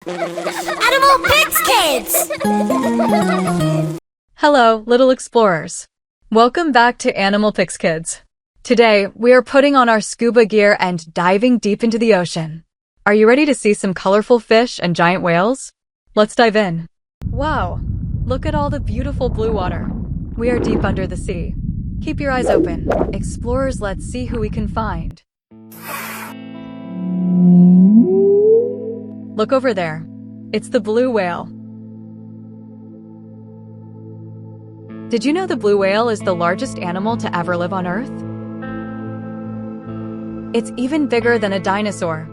Animal Pix Kids! Hello, little explorers. Welcome back to Animal Pix Kids. Today, we are putting on our scuba gear and diving deep into the ocean. Are you ready to see some colorful fish and giant whales? Let's dive in. Wow, look at all the beautiful blue water. We are deep under the sea. Keep your eyes open. Explorers, let's see who we can find. Look over there. It's the blue whale. Did you know the blue whale is the largest animal to ever live on Earth? It's even bigger than a dinosaur.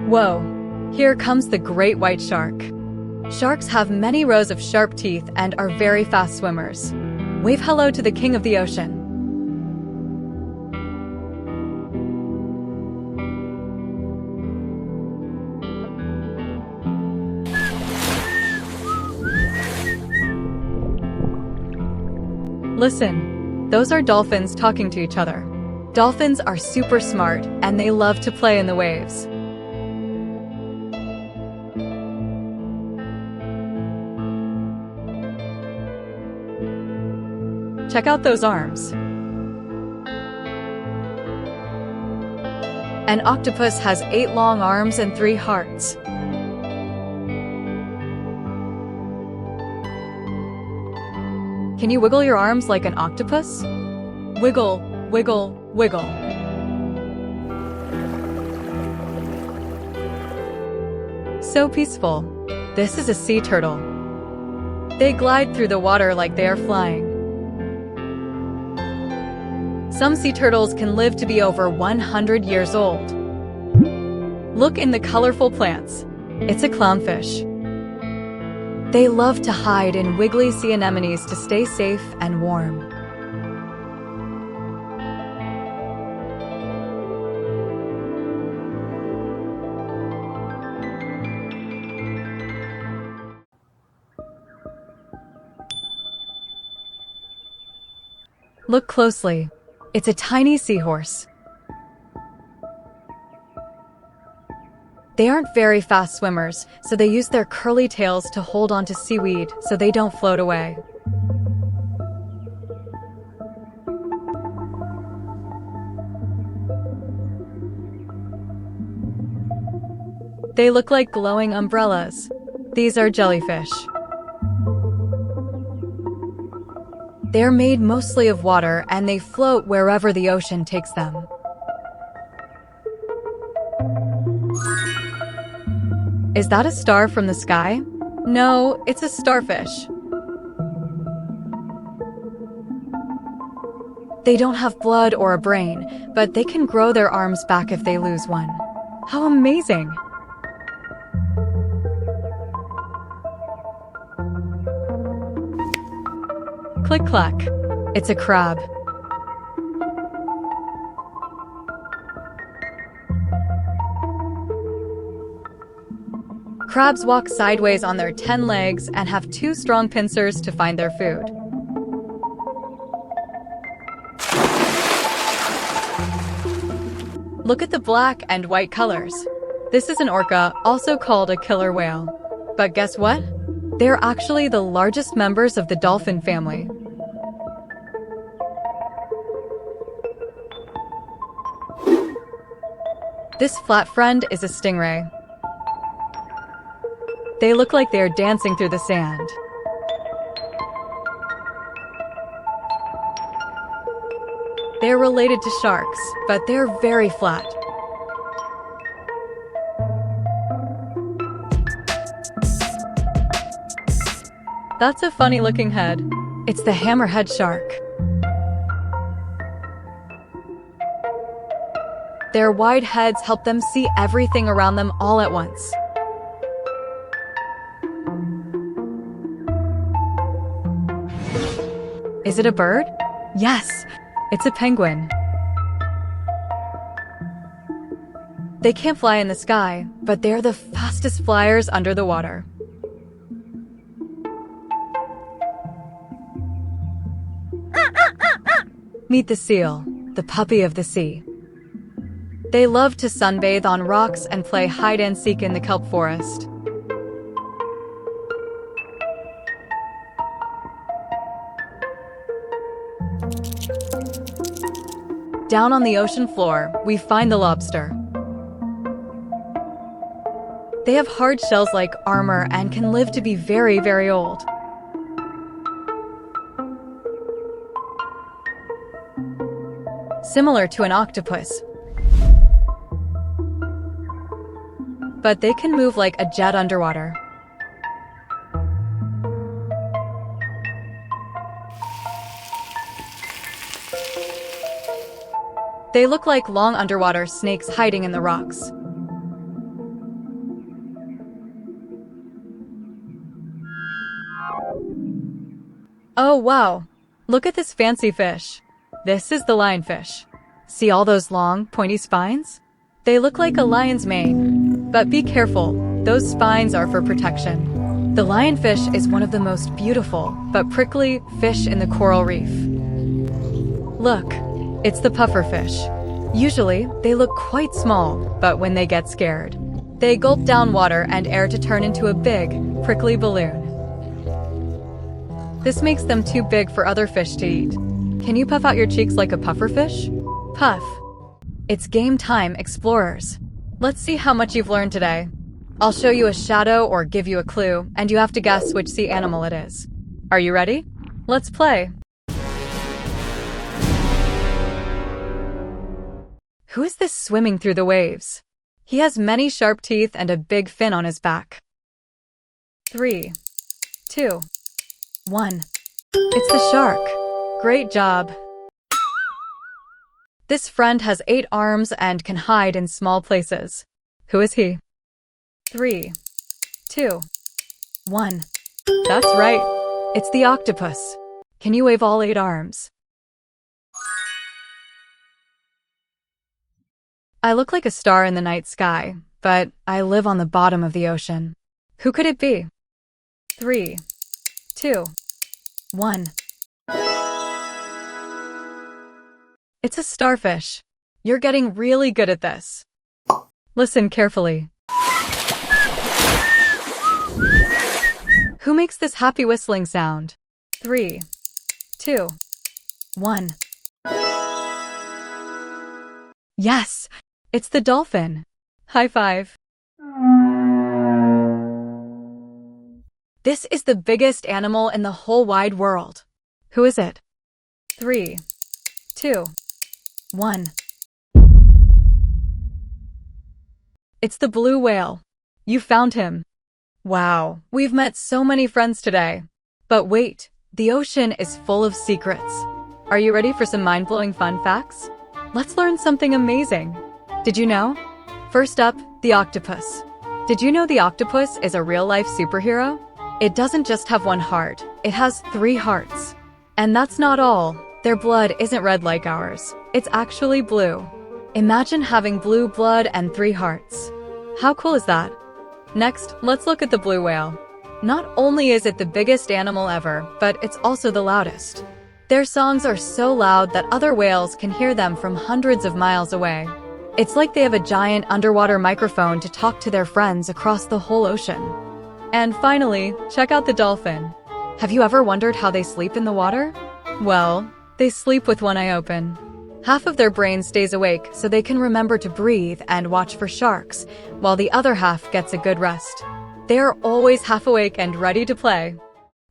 Whoa, here comes the great white shark. Sharks have many rows of sharp teeth and are very fast swimmers. Wave hello to the king of the ocean. Listen, those are dolphins talking to each other. Dolphins are super smart and they love to play in the waves. Check out those arms. An octopus has 8 long arms and 3 hearts. Can you wiggle your arms like an octopus? Wiggle, wiggle, wiggle. So peaceful. This is a sea turtle. They glide through the water like they are flying. Some sea turtles can live to be over 100 years old. Look in the colorful plants. It's a clownfish. They love to hide in wiggly sea anemones to stay safe and warm. Look closely. It's a tiny seahorse. They aren't very fast swimmers, so they use their curly tails to hold onto seaweed so they don't float away. They look like glowing umbrellas. These are jellyfish. They're made mostly of water and they float wherever the ocean takes them. Is that a star from the sky? No, it's a starfish. They don't have blood or a brain, but they can grow their arms back if they lose one. How amazing! Click clack. It's a crab. Crabs walk sideways on their 10 legs and have 2 strong pincers to find their food. Look at the black and white colors. This is an orca, also called a killer whale. But guess what? They're actually the largest members of the dolphin family. This flat friend is a stingray. They look like they are dancing through the sand. They're related to sharks, but they're very flat. That's a funny-looking head. It's the hammerhead shark. Their wide heads help them see everything around them all at once. Is it a bird? Yes, it's a penguin. They can't fly in the sky, but they're the fastest flyers under the water. Meet the seal, the puppy of the sea. They love to sunbathe on rocks and play hide-and-seek in the kelp forest. Down on the ocean floor, we find the lobster. They have hard shells like armor and can live to be very, very old. Similar to an octopus, but they can move like a jet underwater. They look like long underwater snakes hiding in the rocks. Oh wow! Look at this fancy fish. This is the lionfish. See all those long, pointy spines? They look like a lion's mane. But be careful, those spines are for protection. The lionfish is one of the most beautiful, but prickly, fish in the coral reef. Look, it's the pufferfish. Usually, they look quite small, but when they get scared, they gulp down water and air to turn into a big, prickly balloon. This makes them too big for other fish to eat. Can you puff out your cheeks like a pufferfish? Puff. It's game time, explorers. Let's see how much you've learned today. I'll show you a shadow or give you a clue, and you have to guess which sea animal it is. Are you ready? Let's play. Who is this swimming through the waves? He has many sharp teeth and a big fin on his back. 3, 2, 1. It's the shark. Great job. This friend has 8 arms and can hide in small places. Who is he? 3, 2, 1. That's right. It's the octopus. Can you wave all 8 arms? I look like a star in the night sky, but I live on the bottom of the ocean. Who could it be? 3, 2, 1. It's a starfish. You're getting really good at this. Listen carefully. Who makes this happy whistling sound? 3, 2, 1. Yes, it's the dolphin. High five. This is the biggest animal in the whole wide world. Who is it? 3, 2, 1. It's the blue whale. You found him. Wow, we've met so many friends today. But wait, the ocean is full of secrets. Are you ready for some mind-blowing fun facts? Let's learn something amazing. Did you know? First up, the octopus. Did you know the octopus is a real-life superhero? It doesn't just have one heart, it has 3 hearts. And that's not all. Their blood isn't red like ours. It's actually blue. Imagine having blue blood and 3 hearts. How cool is that? Next, let's look at the blue whale. Not only is it the biggest animal ever, but it's also the loudest. Their songs are so loud that other whales can hear them from hundreds of miles away. It's like they have a giant underwater microphone to talk to their friends across the whole ocean. And finally, check out the dolphin. Have you ever wondered how they sleep in the water? Well, they sleep with one eye open. Half of their brain stays awake so they can remember to breathe and watch for sharks, while the other half gets a good rest. They are always half awake and ready to play.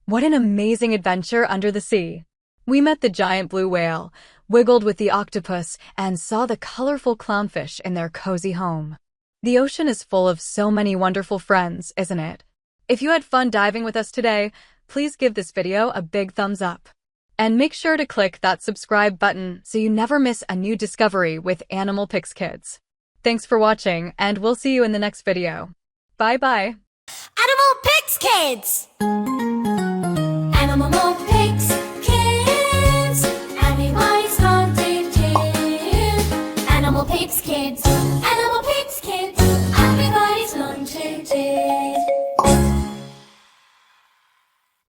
What an amazing adventure under the sea! We met the giant blue whale, wiggled with the octopus, and saw the colorful clownfish in their cozy home. The ocean is full of so many wonderful friends, isn't it? If you had fun diving with us today, please give this video a big thumbs up. And make sure to click that subscribe button so you never miss a new discovery with Animal Pix Kids. Thanks for watching, and we'll see you in the next video. Bye-bye. Animal Pix Kids! Animal Pix